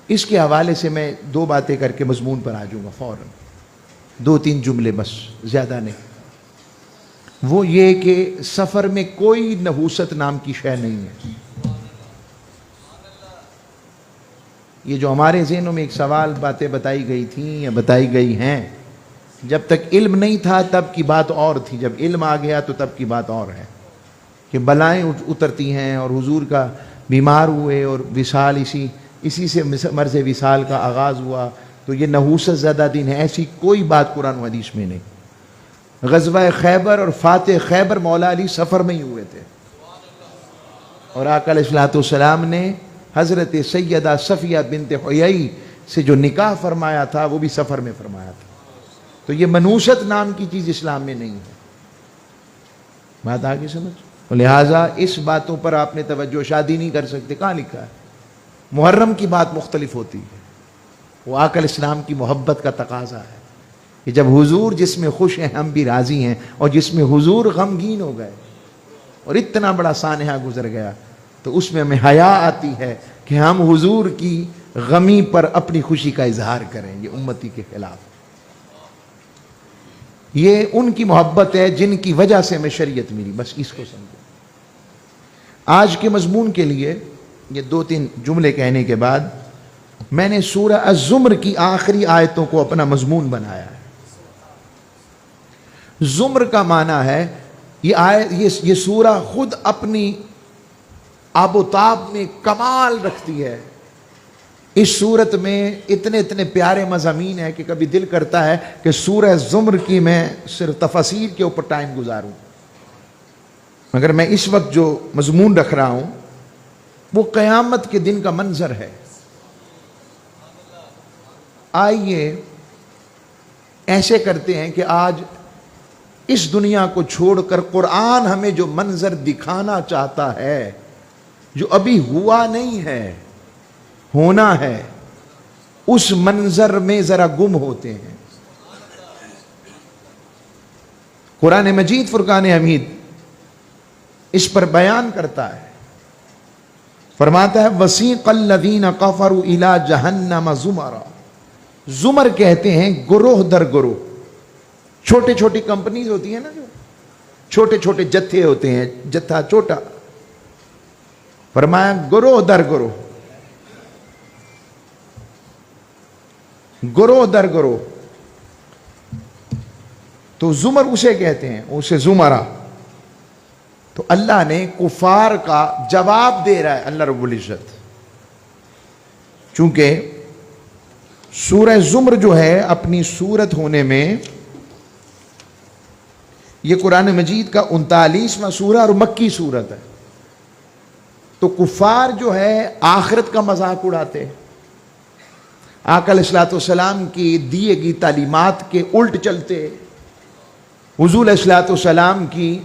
اس کے حوالے سے میں 2 باتیں کر کے مضمون پر آ جاؤں گا فوراً، 2-3 جملے بس، زیادہ نہیں۔ وہ یہ کہ سفر میں کوئی نحوست نام کی شے نہیں ہے۔ یہ جو ہمارے ذہنوں میں ایک سوال باتیں بتائی گئی تھیں یا بتائی گئی ہیں، جب تک علم نہیں تھا تب کی بات اور تھی، جب علم آ گیا تو تب کی بات اور ہے کہ بلائیں اترتی ہیں، اور حضور کا بیمار ہوئے اور وصال اسی سے مرض وصال کا آغاز ہوا، تو یہ نحوست زدہ دین ہے، ایسی کوئی بات قرآن و حدیث میں نہیں۔ غزوہ خیبر اور فاتح خیبر مولا علی سفر میں ہی ہوئے تھے، اور آقا علیہ الصلوۃ والسلام نے حضرت سیدہ صفیہ بنت حیی سے جو نکاح فرمایا تھا وہ بھی سفر میں فرمایا تھا۔ تو یہ منوست نام کی چیز اسلام میں نہیں ہے۔ بات آگے سمجھ، لہٰذا اس باتوں پر آپ نے توجہ شادی نہیں کر سکتے، کہاں لکھا ہے؟ محرم کی بات مختلف ہوتی ہے، وہ آقا علیہ السلام کی محبت کا تقاضا ہے کہ جب حضور جس میں خوش ہیں ہم بھی راضی ہیں، اور جس میں حضور غمگین ہو گئے اور اتنا بڑا سانحہ گزر گیا، تو اس میں ہمیں حیا آتی ہے کہ ہم حضور کی غمی پر اپنی خوشی کا اظہار کریں۔ یہ امتی کے خلاف، یہ ان کی محبت ہے جن کی وجہ سے ہمیں شریعت ملی، بس اس کو سمجھو۔ آج کے مضمون کے لیے یہ 2-3 جملے کہنے کے بعد میں نے سورہ الزمر کی آخری آیتوں کو اپنا مضمون بنایا ہے۔ زمر کا معنی ہے یہ سورہ خود اپنی آب و تاب میں کمال رکھتی ہے۔ اس صورت میں اتنے پیارے مضامین ہیں کہ کبھی دل کرتا ہے کہ سورہ زمر کی میں صرف تفاسیر کے اوپر ٹائم گزاروں، مگر میں اس وقت جو مضمون رکھ رہا ہوں وہ قیامت کے دن کا منظر ہے۔ آئیے ایسے کرتے ہیں کہ آج اس دنیا کو چھوڑ کر قرآن ہمیں جو منظر دکھانا چاہتا ہے، جو ابھی ہوا نہیں ہے، ہونا ہے، اس منظر میں ذرا گم ہوتے ہیں۔ قرآن مجید فرقان حمید اس پر بیان کرتا ہے، فرماتا ہے وَسِيقَ الَّذِينَ كَفَرُوا إِلَى جَهَنَّمَ زُمَرًا۔ زمر کہتے ہیں گروہ در گروہ، چھوٹی چھوٹی کمپنیز ہوتی ہیں نا، جو چھوٹے چھوٹے جتھے ہوتے ہیں، جتھا چھوٹا، فرمایا گروہ در گروہ، گروہ در گروہ، تو زمر اسے کہتے ہیں، اسے زمرہ۔ تو اللہ نے کفار کا جواب دے رہا ہے اللہ رب العزت، چونکہ سورہ زمر جو ہے اپنی صورت ہونے میں یہ قرآن مجید کا 39واں سورہ اور مکی صورت ہے، تو کفار جو ہے آخرت کا مذاق اڑاتے، آقا علیہ الصلوۃ والسلام کی دیے گی تعلیمات کے الٹ چلتے، حضور علیہ الصلوۃ والسلام کی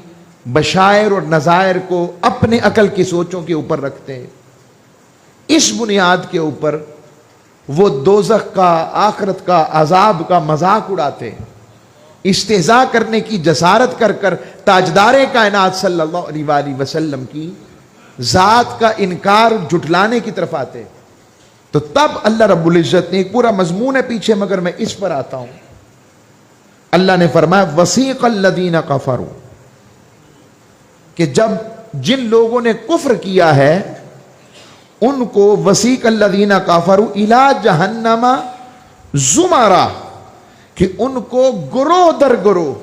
بشائر اور نظائر کو اپنے عقل کی سوچوں کے اوپر رکھتے، اس بنیاد کے اوپر وہ دوزخ کا، آخرت کا، عذاب کا مذاق اڑاتے، استہزاء کرنے کی جسارت کر کر تاجدار کائنات صلی اللہ علیہ وآلہ وسلم کی ذات کا انکار جھٹلانے کی طرف آتے۔ تو تب اللہ رب العزت نے ایک پورا مضمون ہے پیچھے، مگر میں اس پر آتا ہوں۔ اللہ نے فرمایا وَسِيقَ الَّذِينَ كَفَرُوا، کہ جب جن لوگوں نے کفر کیا ہے ان کو وَسِيقَ الَّذِينَ كَفَرُوا إِلَى جَهَنَّمَ زُمَرًا، کہ ان کو گروہ در گروہ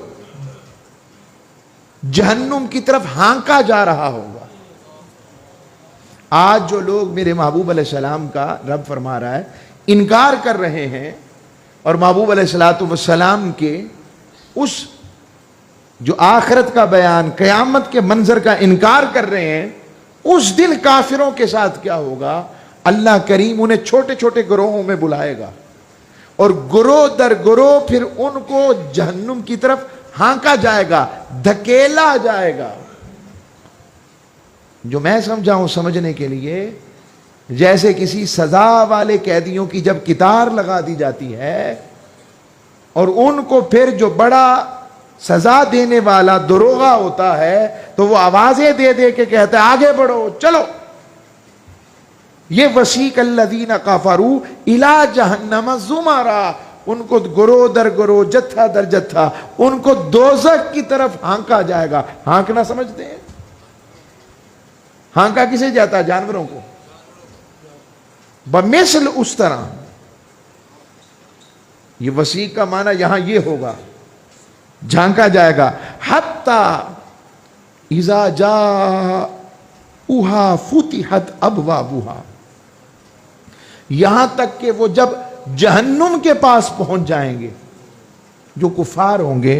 جہنم کی طرف ہانکا جا رہا ہوگا۔ آج جو لوگ میرے محبوب علیہ السلام کا، رب فرما رہا ہے، انکار کر رہے ہیں اور محبوب علیہ الصلوۃ والسلام کے اس جو آخرت کا بیان، قیامت کے منظر کا انکار کر رہے ہیں، اس دن کافروں کے ساتھ کیا ہوگا؟ اللہ کریم انہیں چھوٹے چھوٹے گروہوں میں بلائے گا، اور گروہ در گروہ پھر ان کو جہنم کی طرف ہانکا جائے گا، دھکیلا جائے گا۔ جو میں سمجھا ہوں سمجھنے کے لیے، جیسے کسی سزا والے قیدیوں کی جب کتار لگا دی جاتی ہے اور ان کو پھر جو بڑا سزا دینے والا دروغہ ہوتا ہے تو وہ آوازیں دے دے کے کہتا ہے آگے بڑھو، چلو، یہ وسیق الذین کفروا الی جہنم زمرا، ان کو گروہ در گروہ، جتھا در جتھا ان کو دوزخ کی طرف ہانکا جائے گا۔ ہانکنا سمجھتے ہیں؟ ہانکا کسے جاتا ہے؟ جانوروں کو۔ بمثل اس طرح، یہ وسیق کا معنی یہاں یہ ہوگا، جھانکا جائے گا۔ حتی اذا جاءوها فتحت ابوابها، یہاں تک کہ وہ جب جہنم کے پاس پہنچ جائیں گے، جو کفار ہوں گے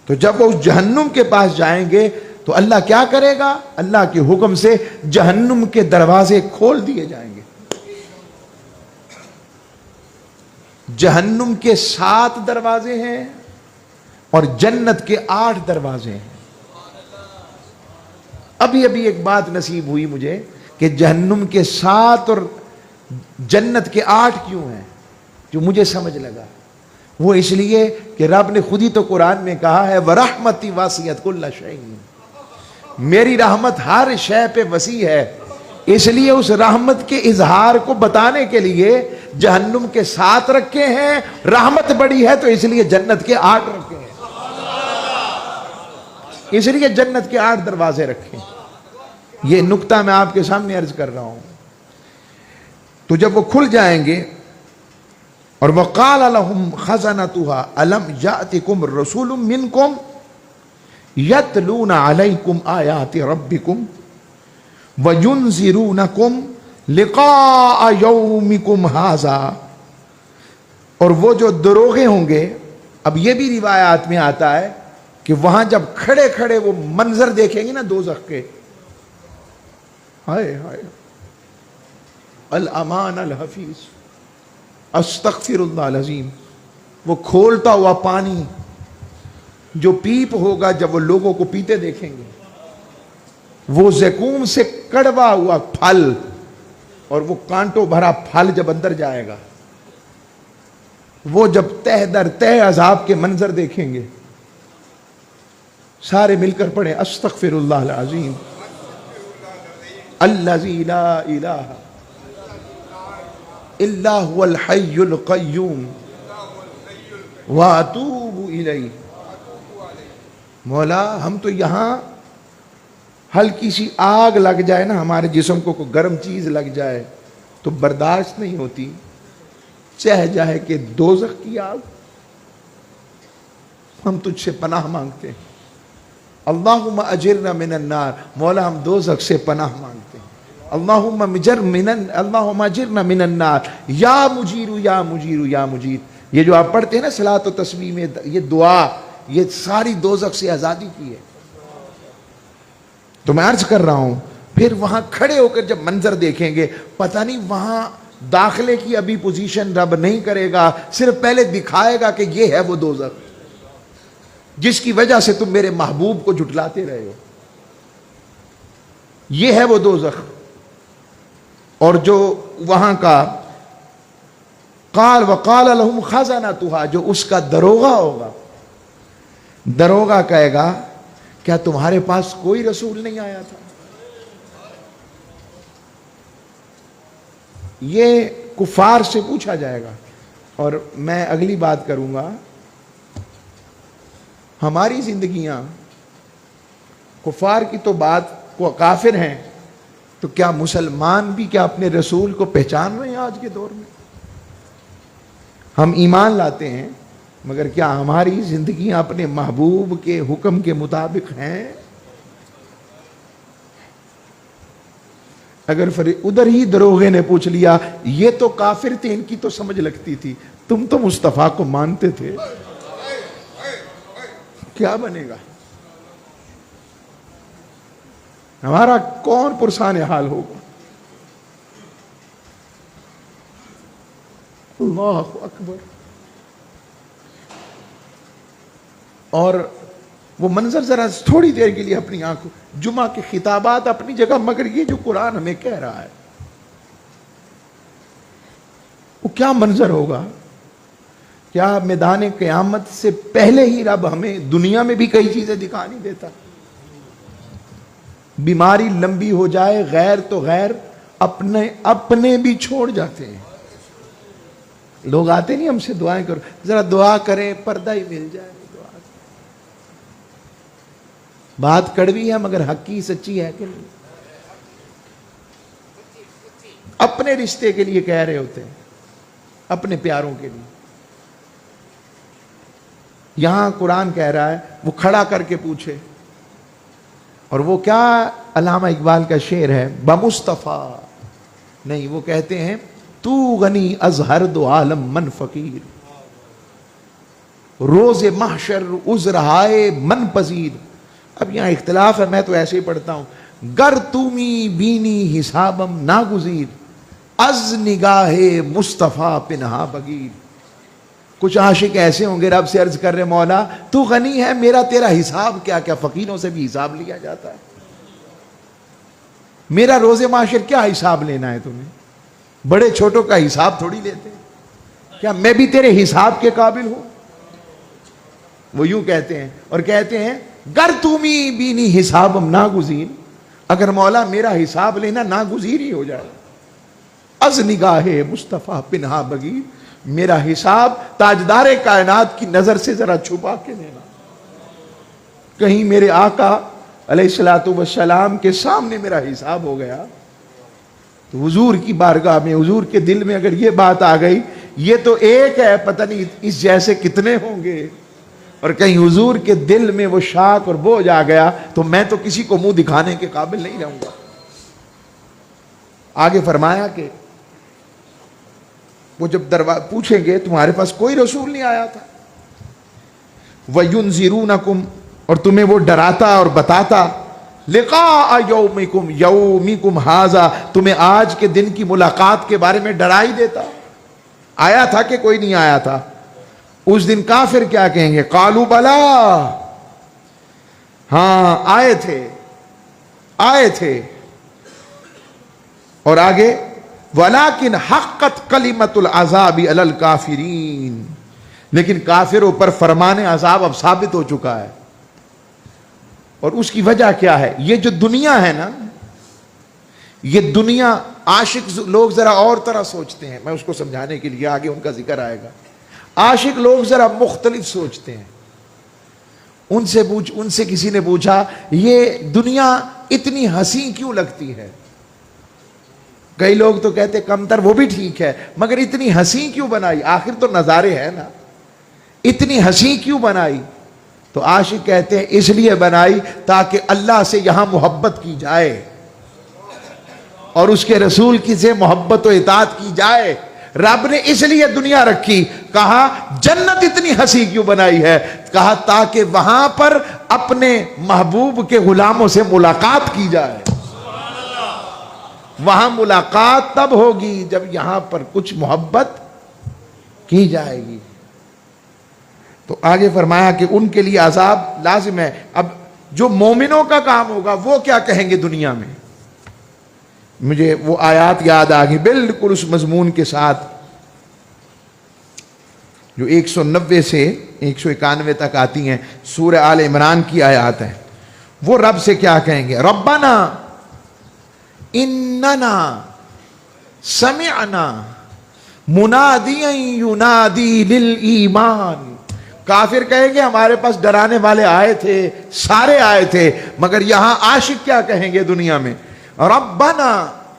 تو جب وہ اس جہنم کے پاس جائیں گے تو اللہ کیا کرے گا؟ اللہ کے حکم سے جہنم کے دروازے کھول دیے جائیں گے۔ جہنم کے 7 دروازے ہیں اور جنت کے 8 دروازے ہیں۔ ابھی ایک بات نصیب ہوئی مجھے کہ جہنم کے 7 اور جنت کے 8 کیوں ہیں، جو مجھے سمجھ لگا وہ اس لیے کہ رب نے خود ہی تو قرآن میں کہا ہے وَرَحْمَتِي وَاسِعَتْ كُلَّ شَيْءٍ، میری رحمت ہر شے پہ وسیع ہے، اس لیے اس رحمت کے اظہار کو بتانے کے لیے جہنم کے 7 رکھے ہیں، رحمت بڑی ہے تو اس لیے جنت کے 8 رکھے ہیں، اس لیے جنت کے 8 دروازے رکھے ہیں۔ یہ نقطہ میں آپ کے سامنے عرض کر رہا ہوں۔ تو جب وہ کھل جائیں گے، اور وَقَالَ لَهُمْ خَزَنَتُهَا أَلَمْ يَأْتِكُمْ رَسُولٌ مِّنْكُمْ يَتْلُونَ عَلَيْكُمْ آيَاتِ رَبِّكُمْ وَيُنذِرُونَكُمْ لِقَاءَ يَوْمِكُمْ هَٰذَا، اور وہ جو دروغے ہوں گے، اب یہ بھی روایات میں آتا ہے کہ وہاں جب کھڑے کھڑے وہ منظر دیکھیں گے نا دوزخ کے، ہائے ہائے الامان الحفیظ استغفر اللہ العظیم، وہ کھولتا ہوا پانی جو پیپ ہوگا جب وہ لوگوں کو پیتے دیکھیں گے، وہ زیتون سے کڑوا ہوا پھل اور وہ کانٹوں بھرا پھل جب اندر جائے گا، وہ جب تہ در تہ عذاب کے منظر دیکھیں گے، سارے مل کر پڑھیں استغفر اللہ العظیم الذی لا الہ الا هو الحی القیوم واتوب الیہ۔ مولا ہم تو یہاں ہلکی سی آگ لگ جائے نا، ہمارے جسم کو کوئی گرم چیز لگ جائے تو برداشت نہیں ہوتی، چہ جائے کہ دوزخ کی آگ، ہم تجھ سے پناہ مانگتے ہیں۔ اللہم اجرنا من النار، مولا ہم دوزخ سے پناہ مانگتے ہیں۔ اللہم اجرنا من النار یا مجیر یا مجیر یا مجیر، یہ جو آپ پڑھتے ہیں نا صلاۃ و تسبیح میں، یہ دعا، یہ ساری دوزخ سے آزادی کی ہے۔ تو میں عرض کر رہا ہوں، پھر وہاں کھڑے ہو کر جب منظر دیکھیں گے، پتہ نہیں وہاں داخلے کی ابھی پوزیشن رب نہیں کرے گا، صرف پہلے دکھائے گا کہ یہ ہے وہ دوزخ جس کی وجہ سے تم میرے محبوب کو جھٹلاتے رہے ہو، یہ ہے وہ دوزخ۔ اور جو وہاں کا وقال لهم خزنتها، جو اس کا دروغہ ہوگا، دروغہ کہے گا کیا تمہارے پاس کوئی رسول نہیں آیا تھا؟ یہ کفار سے پوچھا جائے گا۔ اور میں اگلی بات کروں گا، ہماری زندگیاں کفار کی تو بات کو کافر ہیں، تو کیا مسلمان بھی کیا اپنے رسول کو پہچان رہے ہیں؟ آج کے دور میں ہم ایمان لاتے ہیں، مگر کیا ہماری زندگیاں اپنے محبوب کے حکم کے مطابق ہیں؟ اگر ادھر ہی دروغے نے پوچھ لیا یہ تو کافر تھے، ان کی تو سمجھ لگتی تھی، تم تو مصطفیٰ کو مانتے تھے، کیا بنے گا؟ ہمارا کون پرسان حال ہوگا؟ اللہ اکبر۔ اور وہ منظر ذرا تھوڑی دیر کے لیے اپنی آنکھوں، جمعہ کے خطابات اپنی جگہ، مگر یہ جو قرآن ہمیں کہہ رہا ہے وہ کیا منظر ہوگا؟ کیا میدان قیامت سے پہلے ہی رب ہمیں دنیا میں بھی کئی چیزیں دکھا نہیں دیتا؟ بیماری لمبی ہو جائے، غیر تو غیر، اپنے بھی چھوڑ جاتے ہیں. لوگ آتے نہیں ہم سے دعائیں کرو, ذرا دعا کریں پردہ ہی مل جائے. بات کڑوی ہے مگر حقی سچی ہے کہ نہیں؟ اپنے رشتے کے لیے کہہ رہے ہوتے ہیں, اپنے پیاروں کے لیے. یہاں قرآن کہہ رہا ہے وہ کھڑا کر کے پوچھے, اور وہ کیا علامہ اقبال کا شعر ہے, بمصطفیٰ نہیں, وہ کہتے ہیں تو غنی از ہر دو عالم من فقیر, روز محشر عذرہائے من پذیر. اب یہاں اختلاف ہے, میں تو ایسے ہی پڑھتا ہوں, گر تومی بینی حسابم ناگزیر از نگاہ مصطفیٰ پنہا بگیر. کچھ عاشق ایسے ہوں گے رب سے عرض کر رہے مولا تو غنی ہے, میرا تیرا حساب کیا, کیا فقیروں سے بھی حساب لیا جاتا ہے؟ میرا روز معاشر کیا حساب لینا ہے تمہیں؟ بڑے چھوٹوں کا حساب تھوڑی لیتے, کیا میں بھی تیرے حساب کے قابل ہوں؟ وہ یوں کہتے ہیں, اور کہتے ہیں گر تومی بینی حسابم ناگزیر, اگر مولا میرا حساب لینا ناگزیر ہی ہو جائے, از نگاہ مصطفیٰ پنہا بگیر, میرا حساب تاجدار کائنات کی نظر سے ذرا چھپا کے لینا. کہیں میرے آقا علیہ الصلوۃ والسلام کے سامنے میرا حساب ہو گیا تو حضور کی بارگاہ میں, حضور کے دل میں اگر یہ بات آ گئی, یہ تو ایک ہے, پتہ نہیں اس جیسے کتنے ہوں گے, اور کہیں حضور کے دل میں وہ شاک اور بوجھ آ گیا تو میں تو کسی کو منہ دکھانے کے قابل نہیں رہوں گا. آگے فرمایا کہ وہ جب پوچھیں گے تمہارے پاس کوئی رسول نہیں آیا تھا, وَيُنذِرُونَكُمْ, اور تمہیں وہ ڈراتا اور بتاتا, لقاء یومکم ھذا, تمہیں آج کے دن کی ملاقات کے بارے میں ڈرا ہی دیتا. آیا تھا کہ کوئی نہیں آیا تھا؟ اس دن کافر کیا کہیں گے؟ قالوا بلا, ہاں آئے تھے. اور آگے وَلَكِنْ حَقَّتْ كَلِمَةُ الْعَذَابِ عَلَى الْكَافِرِينَ, لیکن کافروں پر فرمان عذاب اب ثابت ہو چکا ہے. اور اس کی وجہ کیا ہے؟ یہ جو دنیا ہے نا, یہ دنیا, عاشق لوگ ذرا اور طرح سوچتے ہیں, میں اس کو سمجھانے کے لیے آگے ان کا ذکر آئے گا. عاشق لوگ ذرا مختلف سوچتے ہیں. ان سے کسی نے پوچھا یہ دنیا اتنی حسین کیوں لگتی ہے؟ کئی لوگ تو کہتے کمتر وہ بھی ٹھیک ہے, مگر اتنی حسین کیوں بنائی؟ آخر تو نظارے ہیں نا, اتنی حسین کیوں بنائی؟ تو عاشق کہتے ہیں اس لیے بنائی تاکہ اللہ سے یہاں محبت کی جائے اور اس کے رسول کی سے محبت و اطاعت کی جائے. رب نے اس لیے دنیا رکھی. کہا جنت اتنی ہنسی کیوں بنائی ہے؟ کہا تاکہ وہاں پر اپنے محبوب کے غلاموں سے ملاقات کی جائے. وہاں ملاقات تب ہوگی جب یہاں پر کچھ محبت کی جائے گی. تو آگے فرمایا کہ ان کے لیے عذاب لازم ہے. اب جو مومنوں کا کام ہوگا وہ کیا کہیں گے دنیا میں؟ مجھے وہ آیات یاد آ گئی بالکل اس مضمون کے ساتھ جو 190 سے 191 تک آتی ہیں, سورہ آل عمران کی آیات ہیں. وہ رب سے کیا کہیں گے؟ ربنا اننا سمعنا منادیا ینادی للایمان. کافر کہیں گے ہمارے پاس ڈرانے والے آئے تھے, سارے آئے تھے, مگر یہاں عاشق کیا کہیں گے دنیا میں؟ ربنا,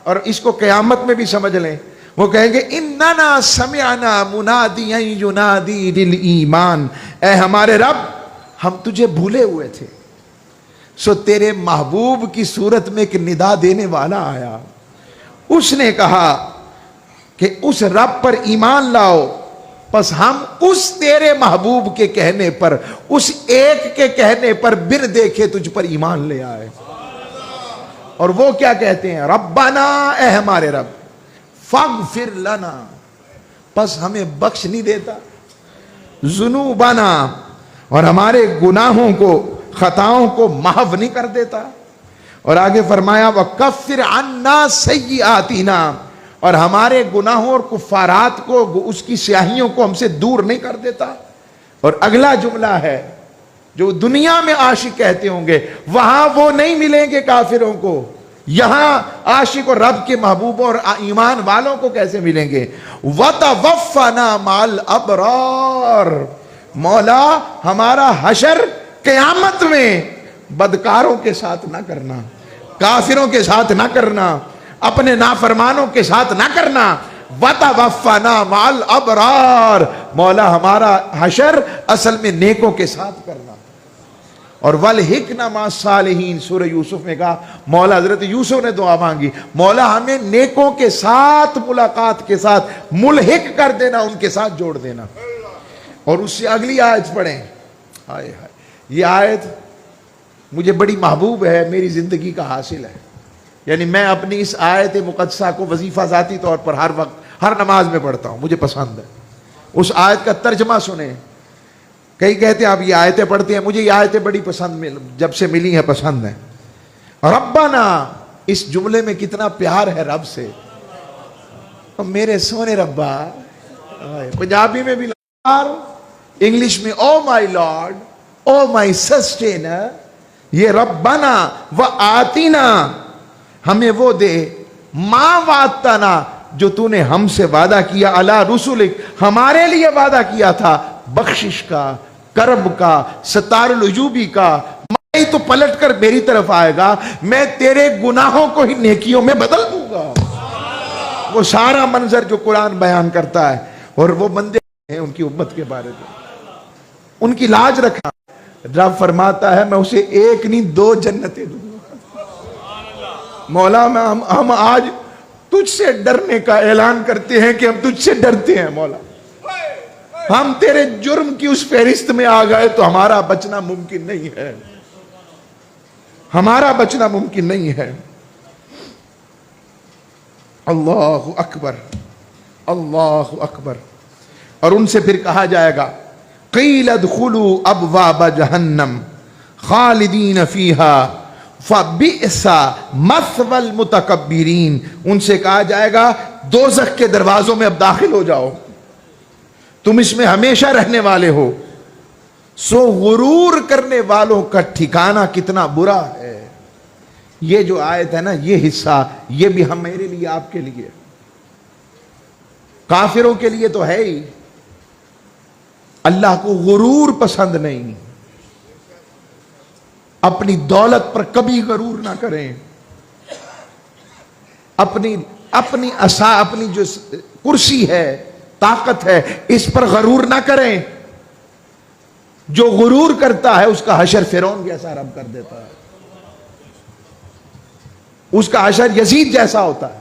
اور اس کو قیامت میں بھی سمجھ لیں, وہ کہیں گے اننا سمعنا منادیا ینادی للایمان. اے ہمارے رب ہم تجھے بھولے ہوئے تھے, سو تیرے محبوب کی صورت میں ایک ندا دینے والا آیا, اس نے کہا کہ اس رب پر ایمان لاؤ. پس ہم اس تیرے محبوب کے کہنے پر, اس ایک کے کہنے پر بن دیکھے تجھ پر ایمان لے آئے. اور وہ کیا کہتے ہیں؟ ربنا, اے ہمارے رب, فاغفر لنا, پس ہمیں بخش نہیں دیتا, ذنوبنا, اور ہمارے گناہوں کو خطاؤں کو محو نہیں کر دیتا. اور آگے فرمایا وَكَفِّرْ عَنَّا سَيِّئَاتِنَا, اور ہمارے گناہوں اور کفارات کو, اس کی سیاہیوں کو ہم سے دور نہیں کر دیتا. اور اگلا جملہ ہے جو دنیا میں عاشق کہتے ہوں گے, وہاں وہ نہیں ملیں گے کافروں کو یہاں عاشق اور رب کے محبوبوں اور ایمان والوں کو کیسے ملیں گے؟ وَتَوَفَّنَا مَعَ الْأَبْرَارِ، مولا ہمارا حشر قیامت میں بدکاروں کے ساتھ نہ کرنا، کافروں کے ساتھ نہ کرنا، اپنے نافرمانوں کے ساتھ نہ کرنا۔ وَتَوَفَّنَا مَعَ الْأَبْرَارِ، مولا ہمارا حشر اصل میں نیکوں کے ساتھ کرنا۔ اور وَالْحِقْنَا مَعَ الصَّالِحِينَ، سورہ یوسف میں کہا مولا، حضرت یوسف نے دعا مانگی، مولا ہمیں نیکوں کے ساتھ ملاقات کے ساتھ ملحق کر دینا، ان کے ساتھ جوڑ دینا۔ اور اس سے اگلی آیت پڑھیں، ہائے ہائے، یہ آیت مجھے بڑی محبوب ہے، میری زندگی کا حاصل ہے، یعنی میں اپنی اس آیت مقدسہ کو وظیفہ ذاتی طور پر ہر وقت ہر نماز میں پڑھتا ہوں، مجھے پسند ہے۔ اس آیت کا ترجمہ سنیں، کئی کہتے ہیں آپ یہ آیتیں پڑھتے ہیں، مجھے یہ آیتیں بڑی پسند، جب سے ملی ہیں پسند ہیں۔ ربنا، اس جملے میں کتنا پیار ہے رب سے، میرے سونے ربا، پنجابی میں بھی لار، انگلش میں او مائی لارڈ، او مائی سسٹینر، یہ ربنا و آتینا، ہمیں وہ دے، ما وعدتنا، جو تو نے ہم سے وعدہ کیا، علی رسولک، ہمارے لیے وعدہ کیا تھا، بخشش کا، کرم کا، ستار العجوبی کا، میں تو پلٹ کر میری طرف آئے گا، میں تیرے گناہوں کو ہی نیکیوں میں بدل دوں گا۔ وہ سارا منظر جو قرآن بیان کرتا ہے، اور وہ بندے ہیں ان کی امت کے بارے میں، ان کی لاج رکھنا، رب فرماتا ہے میں اسے ایک نہیں دو جنتیں دوں گا۔ مولا ہم آج تجھ سے ڈرنے کا اعلان کرتے ہیں کہ ہم تجھ سے ڈرتے ہیں مولا، ہم تیرے جرم کی اس فہرست میں آ گئے تو ہمارا بچنا ممکن نہیں ہے، ہمارا بچنا ممکن نہیں ہے۔ اللہ اکبر، اللہ اکبر۔ اور ان سے پھر کہا جائے گا قیل ادخلوا ابواب جہنم خالدین فیہا فبئس مثوى المتکبرین، ان سے کہا جائے گا دوزخ کے دروازوں میں اب داخل ہو جاؤ، تم اس میں ہمیشہ رہنے والے ہو، سو غرور کرنے والوں کا ٹھکانہ کتنا برا ہے۔ یہ جو آیت ہے نا، یہ حصہ، یہ بھی ہم میرے لیے، آپ کے لیے، کافروں کے لیے تو ہے ہی۔ اللہ کو غرور پسند نہیں، اپنی دولت پر کبھی غرور نہ کریں، اپنی جو کرسی ہے، طاقت ہے، اس پر غرور نہ کریں۔ جو غرور کرتا ہے اس کا حشر فرعون جیسا رب کر دیتا ہے، اس کا حشر یزید جیسا ہوتا ہے،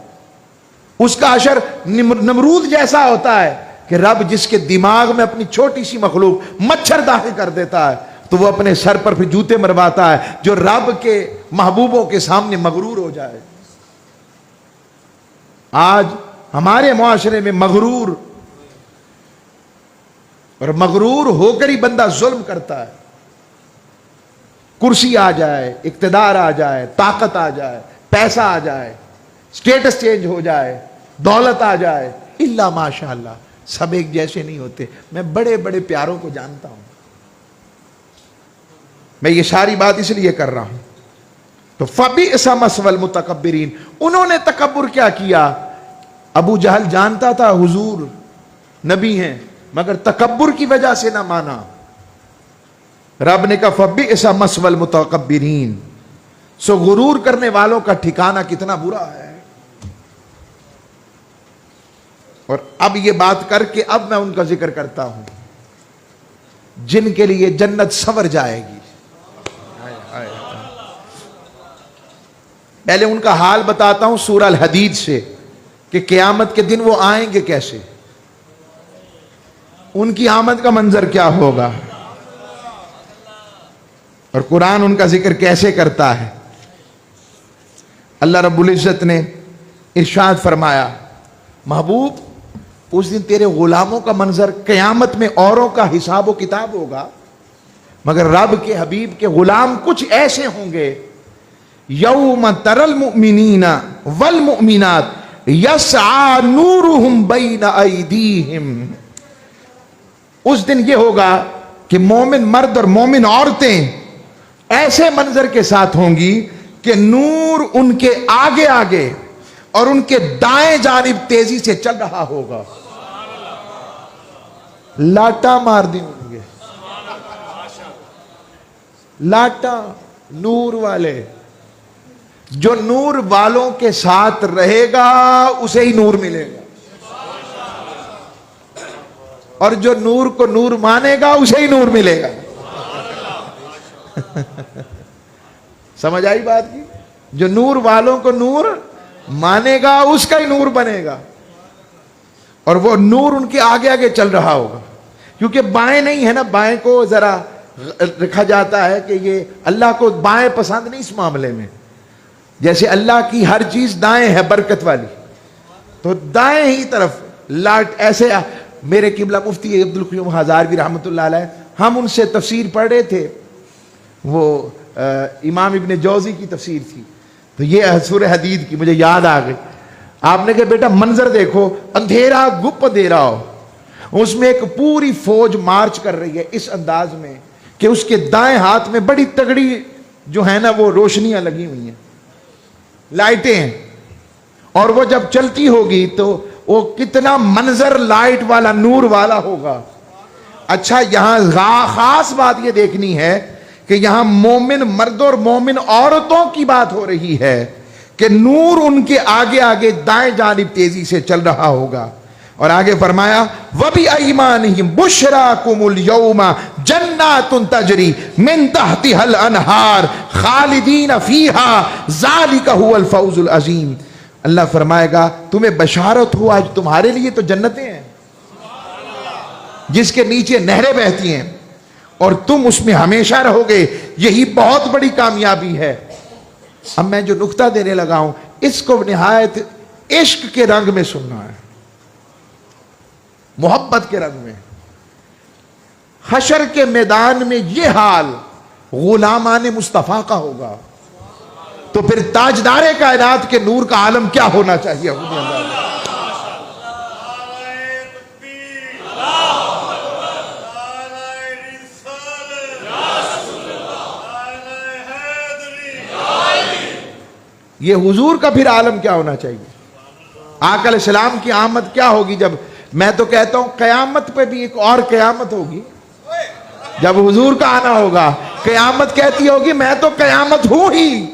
اس کا حشر نمرود جیسا ہوتا ہے کہ رب جس کے دماغ میں اپنی چھوٹی سی مخلوق مچھر داخل کر دیتا ہے تو وہ اپنے سر پر پھر جوتے مرواتا ہے، جو رب کے محبوبوں کے سامنے مغرور ہو جائے۔ آج ہمارے معاشرے میں مغرور، اور مغرور ہو کر ہی بندہ ظلم کرتا ہے۔ کرسی آ جائے، اقتدار آ جائے، طاقت آ جائے، پیسہ آ جائے، سٹیٹس چینج ہو جائے، دولت آ جائے، الا ماشاء اللہ، سب ایک جیسے نہیں ہوتے۔ میں بڑے بڑے پیاروں کو جانتا ہوں، میں یہ ساری بات اس لیے کر رہا ہوں۔ تو فبئس مثوى المتکبرین، انہوں نے تکبر کیا کیا؟ ابو جہل جانتا تھا حضور نبی ہیں، مگر تکبر کی وجہ سے نہ مانا۔ رب نے کہا فبئس مثوى المتکبرین، سو غرور کرنے والوں کا ٹھکانہ کتنا برا ہے۔ اور اب یہ بات کر کے اب میں ان کا ذکر کرتا ہوں جن کے لیے جنت سنور جائے گی۔ پہلے ان کا حال بتاتا ہوں سورہ الحدید سے، کہ قیامت کے دن وہ آئیں گے کیسے، ان کی آمد کا منظر کیا ہوگا، اور قرآن ان کا ذکر کیسے کرتا ہے۔ اللہ رب العزت نے ارشاد فرمایا، محبوب اس دن تیرے غلاموں کا منظر، قیامت میں اوروں کا حساب و کتاب ہوگا، مگر رب کے حبیب کے غلام کچھ ایسے ہوں گے، یوم تری المؤمنین والمؤمنات یسعی نورہم بین ایدیہم، اس دن یہ ہوگا کہ مومن مرد اور مومن عورتیں ایسے منظر کے ساتھ ہوں گی کہ نور ان کے آگے آگے اور ان کے دائیں جانب تیزی سے چل رہا ہوگا. لاٹا مار دی ہوں گے, لاٹا نور والے. جو نور والوں کے ساتھ رہے گا اسے ہی نور ملے گا, اور جو نور کو نور مانے گا اسے ہی نور ملے گا. سمجھ آئی بات کی؟ جو نور والوں کو نور مانے گا اس کا ہی نور بنے گا, اور وہ نور ان کے آگے آگے چل رہا ہوگا. کیونکہ بائیں نہیں ہے نا, بائیں کو ذرا رکھا جاتا ہے کہ یہ اللہ کو بائیں پسند نہیں اس معاملے میں. جیسے اللہ کی ہر چیز دائیں ہے برکت والی, تو دائیں ہی طرف لاٹ ایسے. میرے قبلہ مفتی عبدالقیوم ہزاروی رحمۃ اللہ علیہ, ہم ان سے تفسیر پڑھ رہے تھے, وہ امام ابن جوزی کی تفسیر تھی, تو یہ سورہ حدید کی مجھے یاد آ گئی. آپ نے کہا بیٹا منظر دیکھو, اندھیرا گپ دے رہا ہو, اس میں ایک پوری فوج مارچ کر رہی ہے اس انداز میں کہ اس کے دائیں ہاتھ میں بڑی تگڑی جو ہے نا وہ روشنیاں لگی ہوئی ہیں, لائٹیں ہیں, اور وہ جب چلتی ہوگی تو وہ کتنا منظر لائٹ والا نور والا ہوگا. اچھا یہاں خاص بات یہ دیکھنی ہے کہ یہاں مومن مرد اور مومن عورتوں کی بات ہو رہی ہے کہ نور ان کے آگے آگے دائیں جانب تیزی سے چل رہا ہوگا. اور آگے فرمایا وَبِأَيْمَانِهِمْ بُشْرَاكُمُ الْيَوْمَ جَنَّاتٌ تَجْرِي مِن تَحْتِهَا الْأَنْهَارُ خَالِدِينَ فِيهَا ذَلِكَ هُوَ الْفَوْزُ الْعَظِيمُ. اللہ فرمائے گا تمہیں بشارت ہو, آج تمہارے لیے تو جنتیں ہیں جس کے نیچے نہریں بہتی ہیں, اور تم اس میں ہمیشہ رہو گے, یہی بہت بڑی کامیابی ہے. اب میں جو نقطہ دینے لگا ہوں اس کو نہایت عشق کے رنگ میں سننا ہے, محبت کے رنگ میں. حشر کے میدان میں یہ حال غلامان مصطفیٰ کا ہوگا تو پھر تاجدار کائنات کے نور کا عالم کیا ہونا چاہیے. یہ حضور کا پھر عالم کیا ہونا چاہیے. آقا علیہ السلام کی آمد کیا ہوگی. جب میں تو کہتا ہوں قیامت پہ بھی ایک اور قیامت ہوگی, جب حضور کا آنا ہوگا قیامت کہتی ہوگی میں تو قیامت ہوں ہی.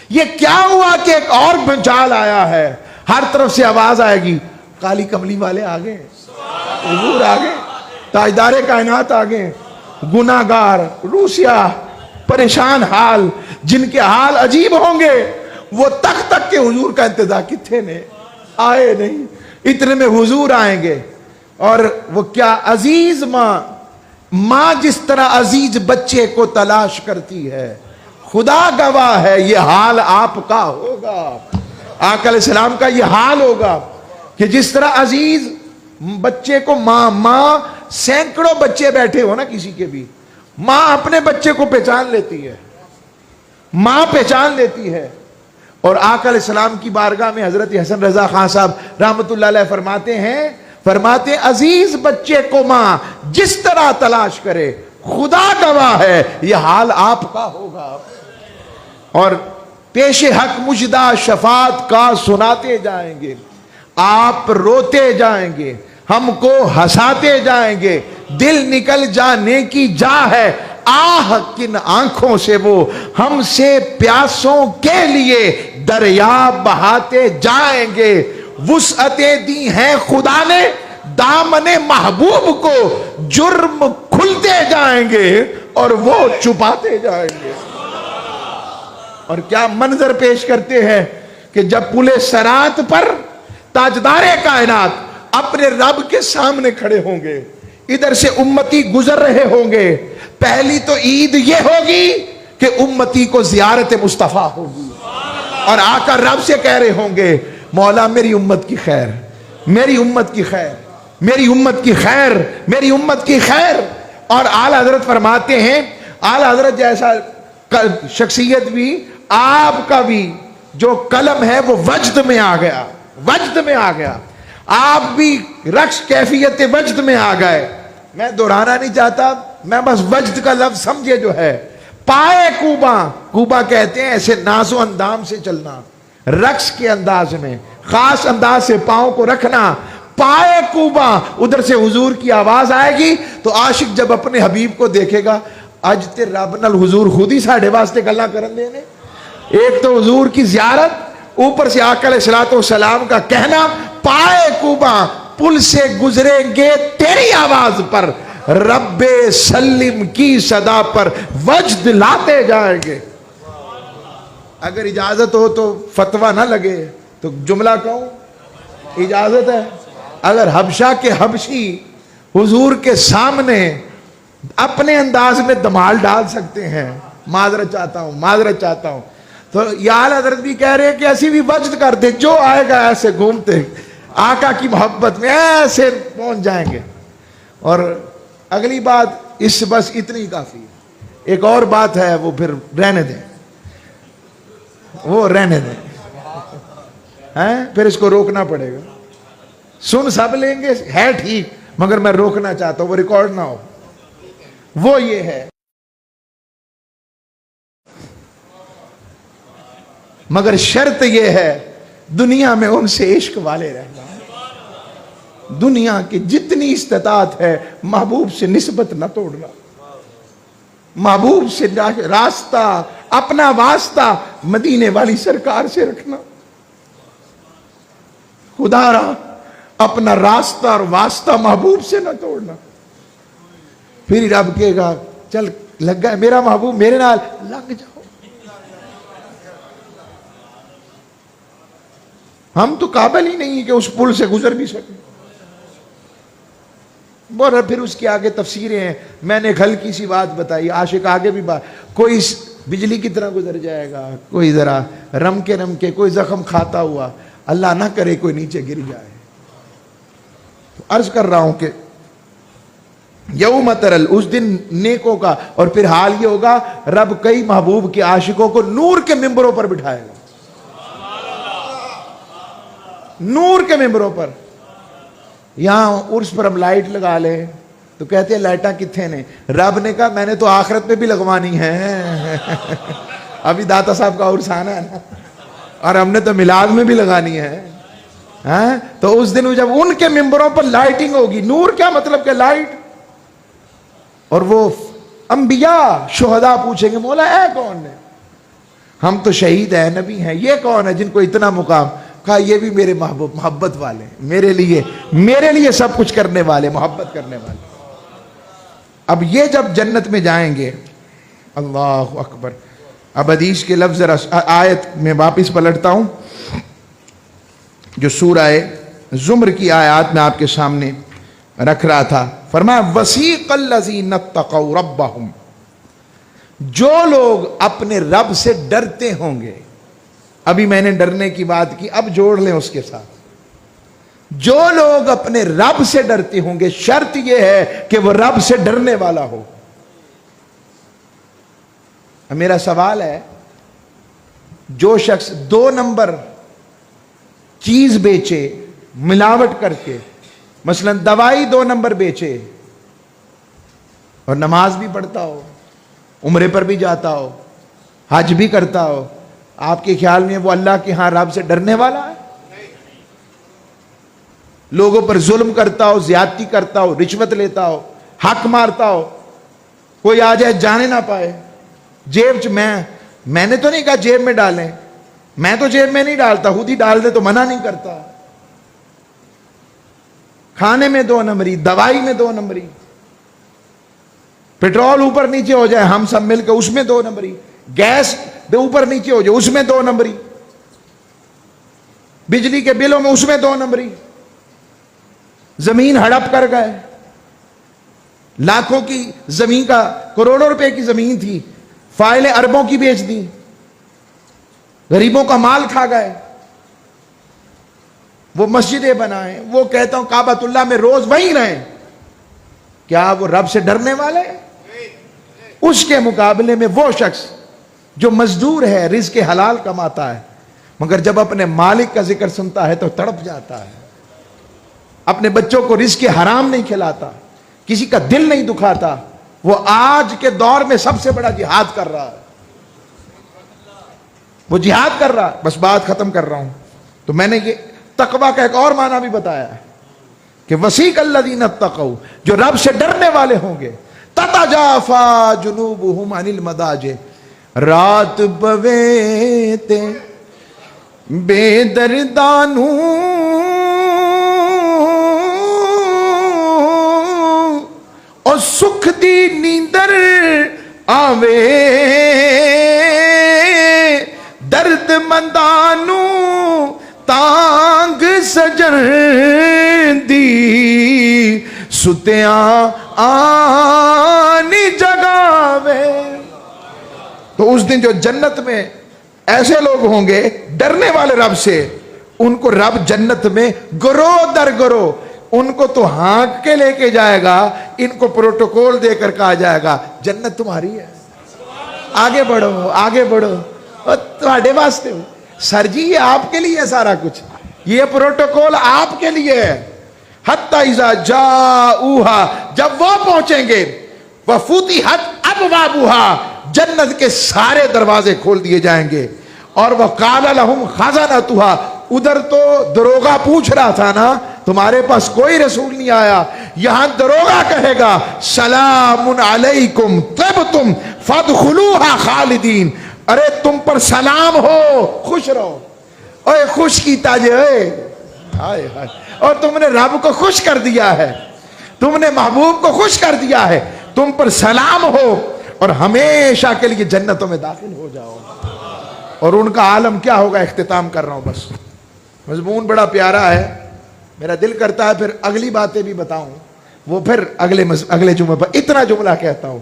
یہ کیا ہوا کہ ایک اور بنچال آیا ہے, ہر طرف سے آواز آئے گی کالی کملی والے آگے, حضور آگے, تاجدار کائنات آگے, گناہگار روسیا پریشان حال جن کے حال عجیب ہوں گے وہ تک کے حضور کا انتظار کتنے نے آئے نہیں, اتنے میں حضور آئیں گے. اور وہ کیا عزیز ماں جس طرح عزیز بچے کو تلاش کرتی ہے, خدا گواہ ہے یہ حال آپ کا ہوگا. آقا علیہ السلام کا یہ حال ہوگا کہ جس طرح عزیز بچے کو ماں سینکڑوں بچے بیٹھے ہو نا کسی کے بھی, ماں اپنے بچے کو پہچان لیتی ہے, ماں پہچان لیتی ہے. اور آقا علیہ السلام کی بارگاہ میں حضرت حسن رضا خان صاحب رحمت اللہ علیہ فرماتے عزیز بچے کو ماں جس طرح تلاش کرے خدا گواہ ہے یہ حال آپ کا ہوگا. اور پیش حق مجدہ شفاعت کا سناتے جائیں گے, آپ روتے جائیں گے, ہم کو ہنساتے جائیں گے, دل نکل جانے کی جا ہے, آہ کن آنکھوں سے وہ ہم سے پیاسوں کے لیے دریا بہاتے جائیں گے. وسعتیں دی ہیں خدا نے دامن محبوب کو, جرم کھلتے جائیں گے اور وہ چھپاتے جائیں گے. اور کیا منظر پیش کرتے ہیں کہ جب پلے صراط پر تاجدار کائنات اپنے رب کے سامنے کھڑے ہوں گے, ادھر سے امتی گزر رہے ہوں گے, پہلی تو عید یہ ہوگی کہ امتی کو زیارت مصطفیٰ ہوگی, اور آقا رب سے کہہ رہے ہوں گے مولا میری امت کی خیر, میری امت کی خیر, میری امت کی خیر, میری امت کی خیر. اور اعلی حضرت فرماتے ہیں, اعلی حضرت جیسا شخصیت بھی آپ کا بھی جو قلم ہے وہ وجد میں آ گیا, وجد میں آ گیا, آپ بھی رقص کیفیت وجد میں آ گئے. میں دہرانا نہیں چاہتا, میں بس وجد کا لفظ سمجھے جو ہے پائے کوبا، کوبا کہتے ہیں ایسے ناز و اندام سے چلنا، رقص کے انداز میں خاص انداز سے پاؤں کو رکھنا، پائے کوبا، ادھر سے حضور کی آواز آئے گی تو عاشق جب اپنے حبیب کو دیکھے گا، اج تے رب نال حضور خود ہی ساڈے واسطے گلاں کرن دے نے، ایک تو حضور کی زیارت، اوپر سے آقا علیہ الصلوۃ والسلام کا کہنا پائے کوبا، پل سے گزریں گے تیری آواز پر، رب سلم کی صدا پر وجد لاتے جائیں گے۔ اگر اجازت ہو تو فتویٰ نہ لگے تو جملہ کہوں، اجازت ہے؟ اگر حبشہ کے حبشی حضور کے سامنے اپنے انداز میں دمال ڈال سکتے ہیں، معذرت چاہتا ہوں، تو یا اعلیٰ حضرت بھی کہہ رہے ہیں کہ ایسی بھی وجد کرتے، جو آئے گا ایسے گھومتے آقا کی محبت میں ایسے پہنچ جائیں گے۔ اور اگلی بات اس بس اتنی کافی ہے، ایک اور بات ہے وہ پھر رہنے دیں، پھر اس کو روکنا پڑے گا، سن سب لیں گے ہے ٹھیک، مگر میں روکنا چاہتا ہوں وہ ریکارڈ نہ ہو، وہ یہ ہے، مگر شرط یہ ہے دنیا میں ان سے عشق والے رہنا، دنیا کی جتنی استطاعت ہے محبوب سے نسبت نہ توڑنا، محبوب سے راستہ، اپنا واسطہ مدینے والی سرکار سے رکھنا، خدا را اپنا راستہ اور واسطہ محبوب سے نہ توڑنا، پھر رب کہے گا چل لگ گیا میرا محبوب میرے نال لگ جاؤ۔ ہم تو قابل ہی نہیں کہ اس پل سے گزر بھی سکیں، اور پھر اس کی آگے تفسیریں ہیں، میں نے ایک ہلکی سی بات بتائی، عاشق آگے بھی بات، کوئی بجلی کی طرح گزر جائے گا، کوئی ذرا رم کے کوئی زخم کھاتا ہوا، اللہ نہ کرے کوئی نیچے گر جائے۔ تو عرض کر رہا ہوں کہ یوم ترل، اس دن نیکوں کا، اور پھر حال یہ ہوگا رب کئی محبوب کے عاشقوں کو نور کے ممبروں پر بٹھائے گا، نور کے ممبروں پر۔ یہاں عرس پر ہم لائٹ لگا لیں تو کہتے ہیں لائٹاں کتنے نے، رب نے کہا میں نے تو آخرت میں بھی لگوانی ہے، ابھی داتا صاحب کا عرس آنا ہے نا، اور ہم نے تو میلاد میں بھی لگانی ہے، تو اس دن جب ان کے ممبروں پر لائٹنگ ہوگی، نور کیا مطلب کہ لائٹ، اور وہ انبیاء شہداء پوچھیں گے مولا اے کون ہے، ہم تو شہید ہیں نبی ہیں، یہ کون ہے جن کو اتنا مقام، کہا یہ بھی میرے محبوب محبت والے، میرے لیے سب کچھ کرنے والے، محبت کرنے والے۔ اب یہ جب جنت میں جائیں گے، اللہ اکبر، اب حدیث کے لفظ آیت میں واپس پلٹتا ہوں، جو سورہ زمر کی آیات میں آپ کے سامنے رکھ رہا تھا، فرمایا وسیق الذین اتقوا ربہم، جو لوگ اپنے رب سے ڈرتے ہوں گے، ابھی میں نے ڈرنے کی بات کی، اب جوڑ لیں اس کے ساتھ، جو لوگ اپنے رب سے ڈرتے ہوں گے، شرط یہ ہے کہ وہ رب سے ڈرنے والا ہو۔ میرا سوال ہے، جو شخص 2 نمبر چیز بیچے ملاوٹ کر کے، مثلا دوائی 2 نمبر بیچے، اور نماز بھی پڑھتا ہو، عمرے پر بھی جاتا ہو، حج بھی کرتا ہو، آپ کے خیال میں وہ اللہ کے ہاں رب سے ڈرنے والا ہے؟ لوگوں پر ظلم کرتا ہو، زیادتی کرتا ہو، رشوت لیتا ہو، حق مارتا ہو، کوئی آ جائے جانے نہ پائے، جیب میں نے تو نہیں کہا جیب میں ڈالیں، میں تو جیب میں نہیں ڈالتا، خود ہی ڈال دے تو منع نہیں کرتا، کھانے میں 2 نمبری، دوائی میں 2 نمبری، پیٹرول اوپر نیچے ہو جائے ہم سب مل کے اس میں 2 نمبری، گیس اوپر نیچے ہو جائے اس میں 2 نمبری، بجلی کے بلوں میں اس میں 2 نمبری، زمین ہڑپ کر گئے، لاکھوں کی زمین کا، کروڑوں روپے کی زمین تھی، فائلیں اربوں کی بیچ دی، غریبوں کا مال کھا گئے، وہ مسجدیں بنائیں، وہ کہتا ہوں کعبۃ اللہ میں روز وہیں رہیں، کیا وہ رب سے ڈرنے والے؟ اس کے مقابلے میں وہ شخص جو مزدور ہے، رزق حلال کماتا ہے، مگر جب اپنے مالک کا ذکر سنتا ہے تو تڑپ جاتا ہے، اپنے بچوں کو رزق حرام نہیں کھلاتا، کسی کا دل نہیں دکھاتا، وہ آج کے دور میں سب سے بڑا جہاد کر رہا ہے، وہ جہاد کر رہا ہے۔ بس بات ختم کر رہا ہوں۔ تو میں نے یہ تقویٰ کا ایک اور معنی بھی بتایا ہے کہ وسیق الذین اتقوا، جو رب سے ڈرنے والے ہوں گے، تتجافا جنوبہم عن المضاجع، رات بویتے بے دردانو اور سکھ دی نیندر آوے درد مندانو تانگ سجن دی ستیاں آنی جگاوے۔ تو اس دن جو جنت میں ایسے لوگ ہوں گے ڈرنے والے رب سے، ان کو رب جنت میں گروہ در گروہ، ان کو تو ہانک کے لے کے جائے گا، ان کو پروٹوکول دے کر کہا جائے گا جنت تمہاری ہے، آگے بڑھو آگے بڑھو، اور تمہارے واسطے ہو۔ سر جی یہ آپ کے لیے ہے سارا کچھ، یہ پروٹوکول آپ کے لیے ہے۔ حتی اذا جاؤہا، جب وہ پہنچیں گے، وفتحت ابوابہا، جنت کے سارے دروازے کھول دیے جائیں گے، اور وقال لہم خزنتہا، ادھر تو دروغہ پوچھ رہا تھا نا تمہارے پاس کوئی رسول نہیں آیا، یہاں دروغہ کہے گا سلام علیکم طبتم فادخلوہا خالدین، ارے تم پر سلام ہو، خوش رہو۔ اوے خوش کیتا جے، ہائے ہائے، اور تم نے رب کو خوش کر دیا ہے، تم نے محبوب کو خوش کر دیا ہے، تم پر سلام ہو اور ہمیشہ کے لیے جنتوں میں داخل ہو جاؤ۔ اور ان کا عالم کیا ہوگا، اختتام کر رہا ہوں بس، مضمون بڑا پیارا ہے، میرا دل کرتا ہے پھر اگلی باتیں بھی بتاؤں، وہ پھر اگلے جمعے پر اتنا جملہ کہتا ہوں۔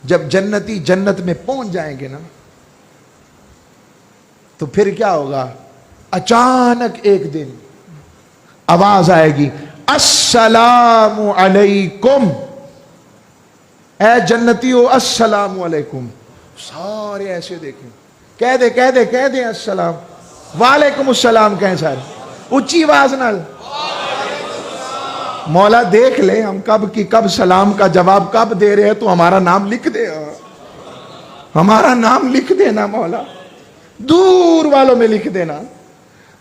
جب جنتی جنت میں پہنچ جائیں گے نا تو پھر کیا ہوگا، اچانک ایک دن آواز آئے گی السلام علیکم، اے جنتیو السلام علیکم۔ سارے ایسے دیکھیں، کہہ دیں السلام، وعلیکم السلام کہیں سارے اچھی آواز نال۔ مولا دیکھ لے ہم کب سلام کا جواب کب دے رہے ہیں، تو ہمارا نام لکھ دے، ہمارا نام لکھ دینا مولا، دور والوں میں لکھ دینا۔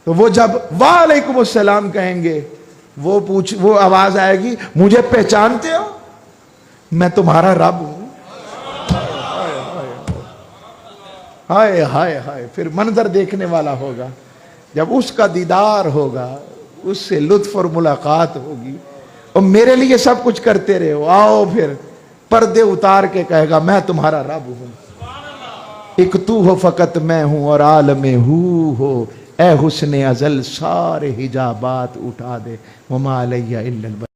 تو وہ جب وعلیکم السلام کہیں گے، وہ آواز آئے گی مجھے پہچانتے ہو، میں تمہارا رب ہوں۔ ہائے ہائے ہائے، پھر منظر دیکھنے والا ہوگا، جب اس کا دیدار ہوگا، اس سے لطف اور ملاقات ہوگی، اور میرے لیے سب کچھ کرتے رہے ہو، آؤ پھر پردے اتار کے کہے گا میں تمہارا رب ہوں، ایک تو ہو فقط میں ہوں اور عالم ہو، اے حسن ازل سارے حجابات اٹھا دے، وما علیہ الا البلاغ۔